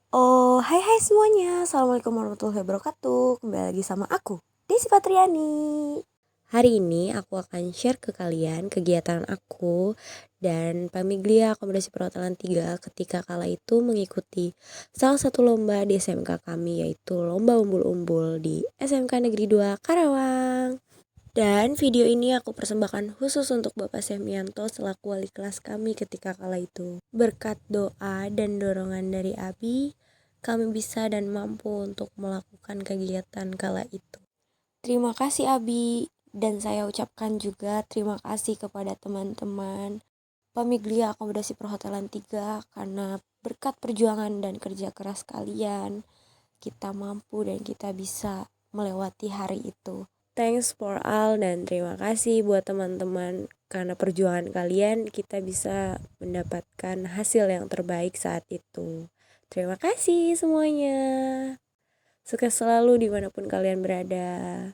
Oh, hai semuanya. Assalamualaikum warahmatullahi wabarakatuh. Kembali lagi sama aku, Desi Patriani. Hari ini aku akan share ke kalian kegiatan aku dan Pamiglia Akomodasi Perhotelan 3 ketika kala itu mengikuti salah satu lomba di SMK kami, yaitu Lomba Umbul-Umbul di SMK Negeri 2 Karawang. Dan video ini aku persembahkan khusus untuk Bapak Semianto selaku wali kelas kami ketika kala itu. Berkat doa dan dorongan dari Abi, kami bisa dan mampu untuk melakukan kegiatan kala itu. Terima kasih Abi, dan saya ucapkan juga terima kasih kepada teman-teman Pamiglia Akomodasi Perhotelan 3 karena berkat perjuangan dan kerja keras kalian, kita mampu dan kita bisa melewati hari itu. Thanks for all dan terima kasih buat teman-teman, karena perjuangan kalian kita bisa mendapatkan hasil yang terbaik saat itu. Terima kasih semuanya. Sukses selalu dimanapun kalian berada.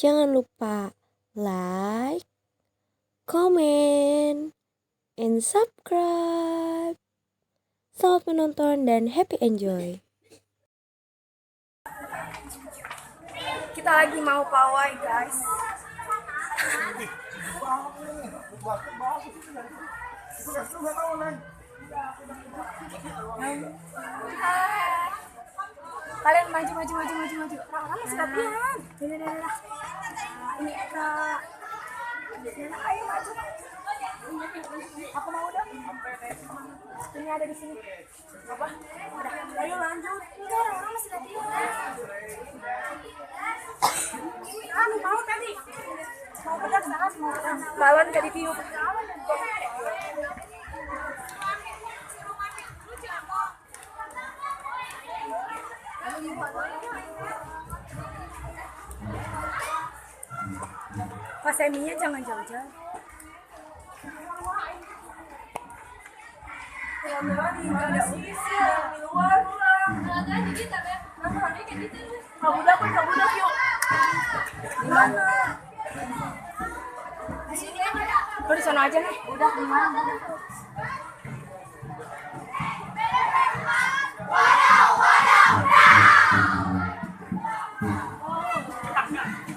Jangan lupa like, comment, and subscribe. Selamat menonton dan happy enjoy. Kita lagi mau pawai, guys. Kalian maju. Orang masih latihan. Ini Kak. Ayo maju. Aku mau dong. Ini ada di sini. Apa? Udah. Ayo lanjut. Enggak, orang masih latihan. Mau tadi. Mau pedas saat mau balon ke ditiup. Pas eminya jangan jauh-jauh. Kabudak yuk. Di mana? Di sini aja. Lo di sana aja nih. Udah di mana?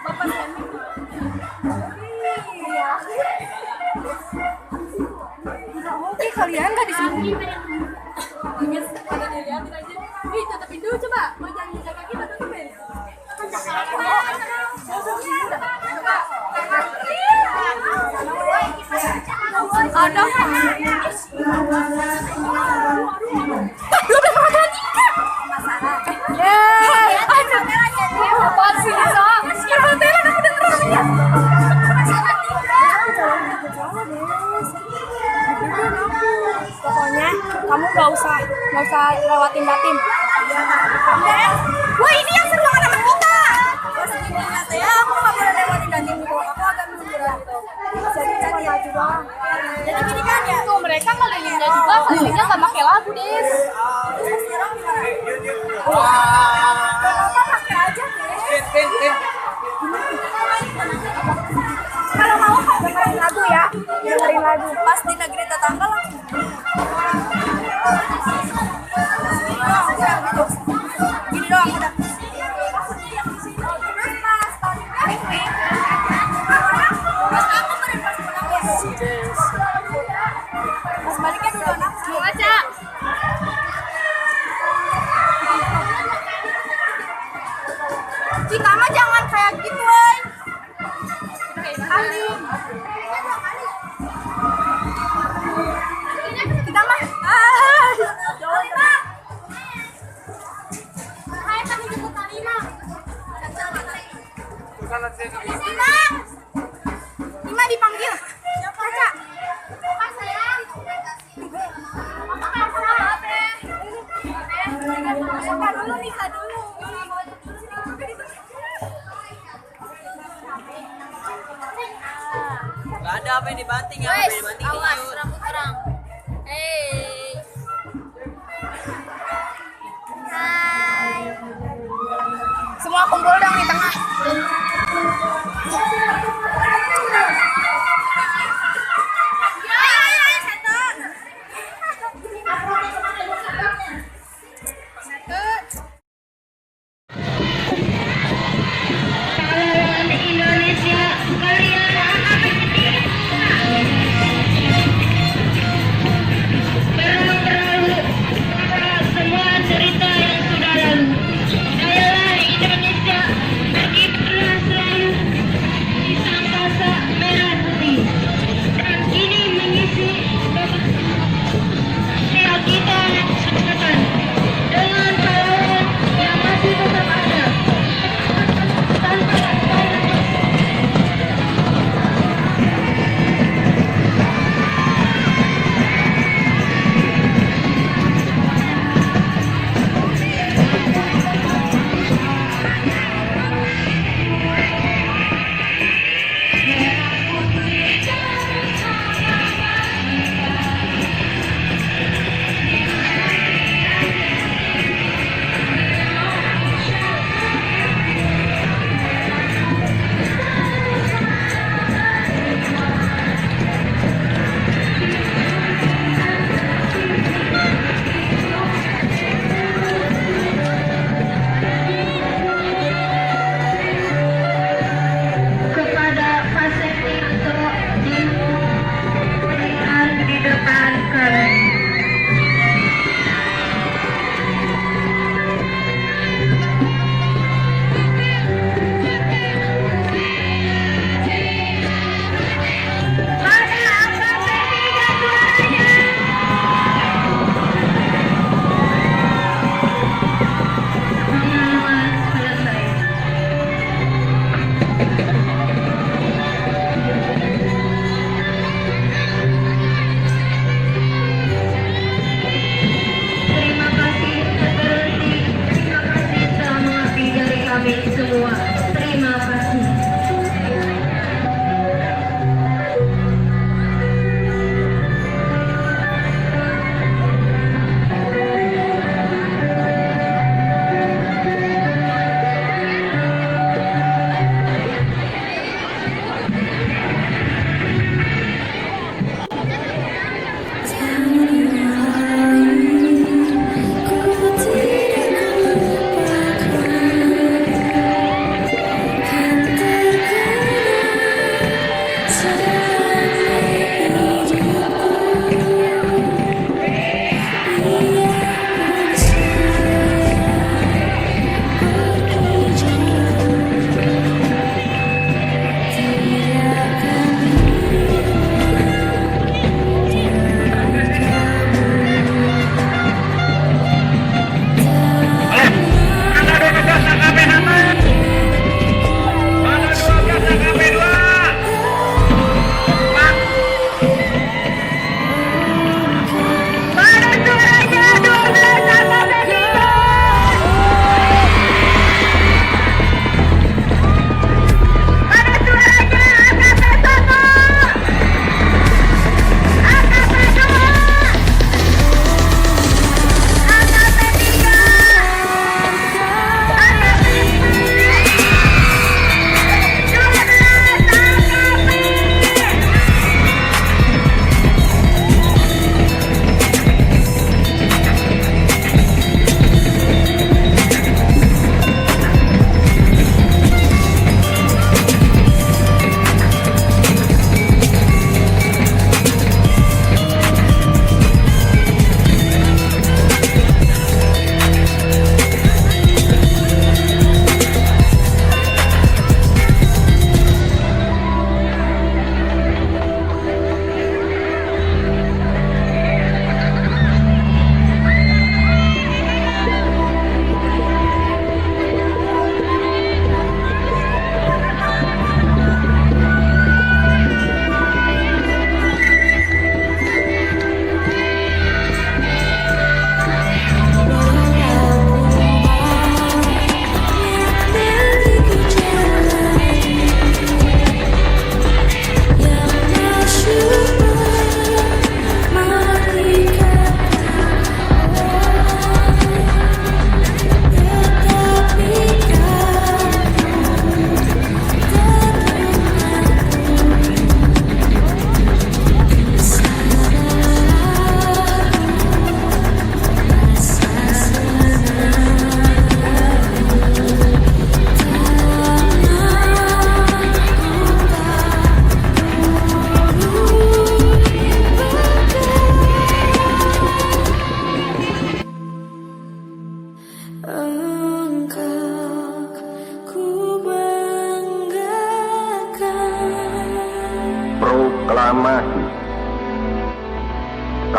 Bapak Semi. Iya. Oke, kalian nggak di sini. Pada dilihatin aja. Ih, tutupin dulu coba. Mau jangan jaga kita tutupin. Ada. Pokoknya kamu nggak usah lewatin batin. Wah, ini yang seru sama teman kita. Pas ini ya, aku nggak boleh lewatin batin gitu. Aku agak mundur gitu. Jadi cuma maju doang. Jadi gini kan ya. Tuh mereka ngelilingnya juga, kelilingnya nggak pakai lagu des. Apa pakai aja deh. Kalau mau dengerin lagu ya, dengerin lagu. Pas di negeri tetangga langsung. Gini doang udah. Pas baliknya dulu anak. Mau aja. Kita mah jangan kayak gitu, woy. Kali. Kita mah. Hai, tadi jemput Lima. Lima dipanggil. Kaca. Sayang. Nikah dulu. Gak ada apa yang dibanting ya, apa yang dibanting yuk. Terang. Hey. Hai. Semua kumpul dong di tengah. Ayo, satu.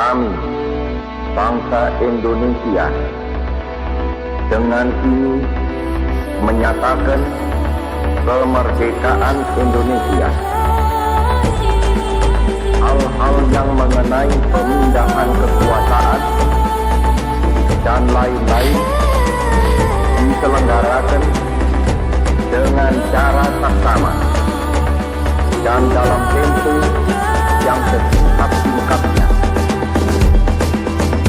kami, bangsa Indonesia, dengan ini menyatakan kemerdekaan Indonesia. Hal-hal yang mengenai pemindahan kekuasaan dan lain-lain diselenggarakan dengan cara saksama dan dalam tempo yang sesingkat-singkatnya.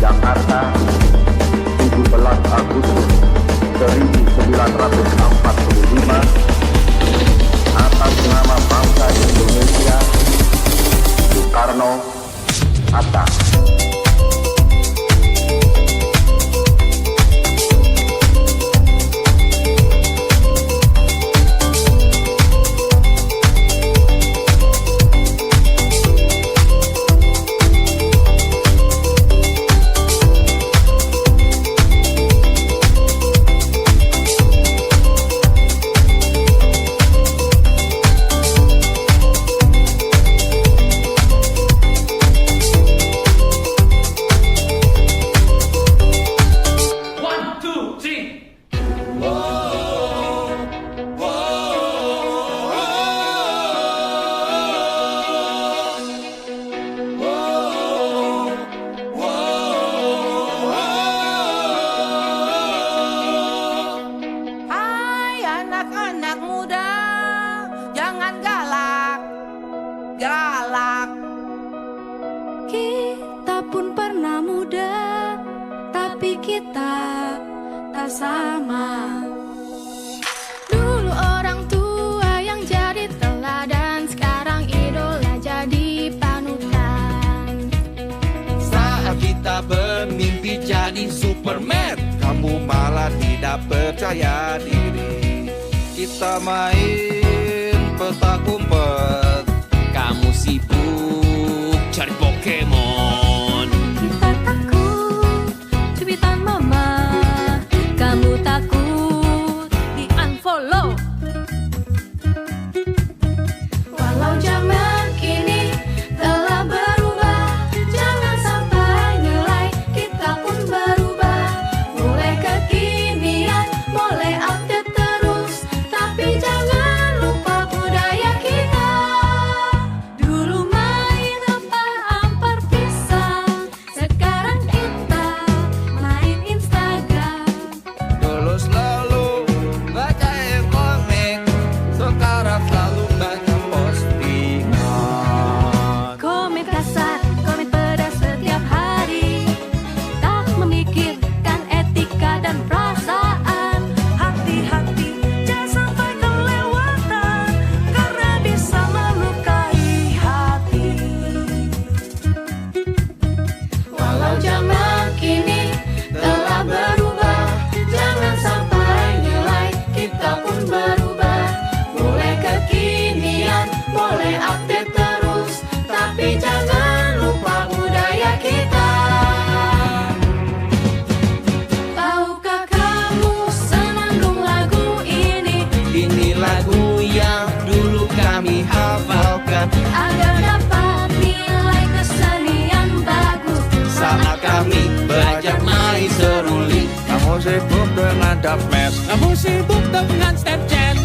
Jakarta, 17 Agustus 1945, atas nama bangsa Indonesia, Soekarno Hatta. Anak-anak muda, jangan galak. Kita pun pernah muda, tapi kita tak sama. Dulu orang tua yang jadi teladan, sekarang idola jadi panutan. Saat kita bermimpi jadi Superman, kamu malah tidak percaya diri. Kita main petak umpet, kamu sibuk cari Pokemon. Kita takut cubitan mama, kamu takut di unfollow. Walau zaman kini telah berubah, jangan sampai nilai kita pun berubah. Mulai kekinian, mulai update terus, tapi jangan lupa budaya kita. Dulu main ampar-ampar pisang, sekarang kita main Instagram. Dulu selalu baca komik, sekarang selalu baca postingan. Komik kasar, komik pedas setiap hari, tak memikirkan etika dan perasaan. Hati-hati, jangan sampai kelewatan, karena bisa melukai hati. Walau zaman kini telah berubah, jangan sampai nilai kita pun berubah. Mulai kekinian, mulai update terus, tapi jangan lupa budaya kita. Tahukah kamu senandung lagu ini, Ini lagu yang dulu kami hafalkan agar dapat nilai kesenian bagus. saat kami belajar main seruling. Kamu sibuk dengan dapmes, kamu sibuk dengan Snapchat.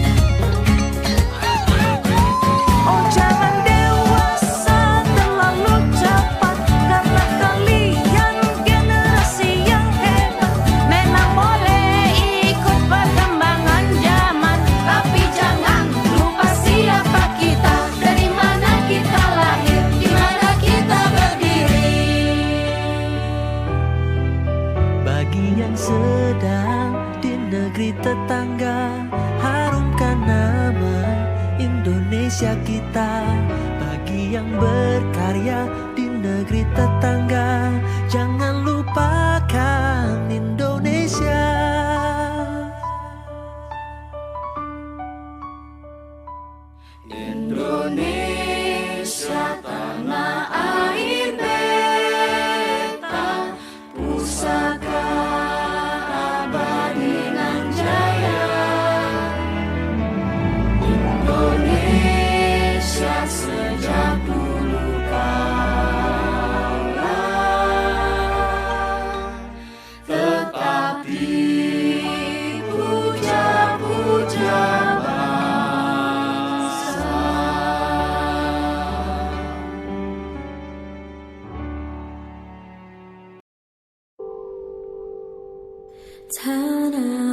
Oh jangan dewasa terlalu cepat, karena kalian generasi yang hebat. Memang boleh ikut perkembangan zaman, tapi jangan lupa siapa kita, dari mana kita lahir, di mana kita berdiri. Bagi yang sedang di negeri tetangga, harumkan nama Indonesia kita. Bagi yang berkarya di negeri tetangga, jangan lupakan Indonesia. Indonesia tanah air beta, pusaka abadi nan jaya. Indonesia sejak dulu kala tanah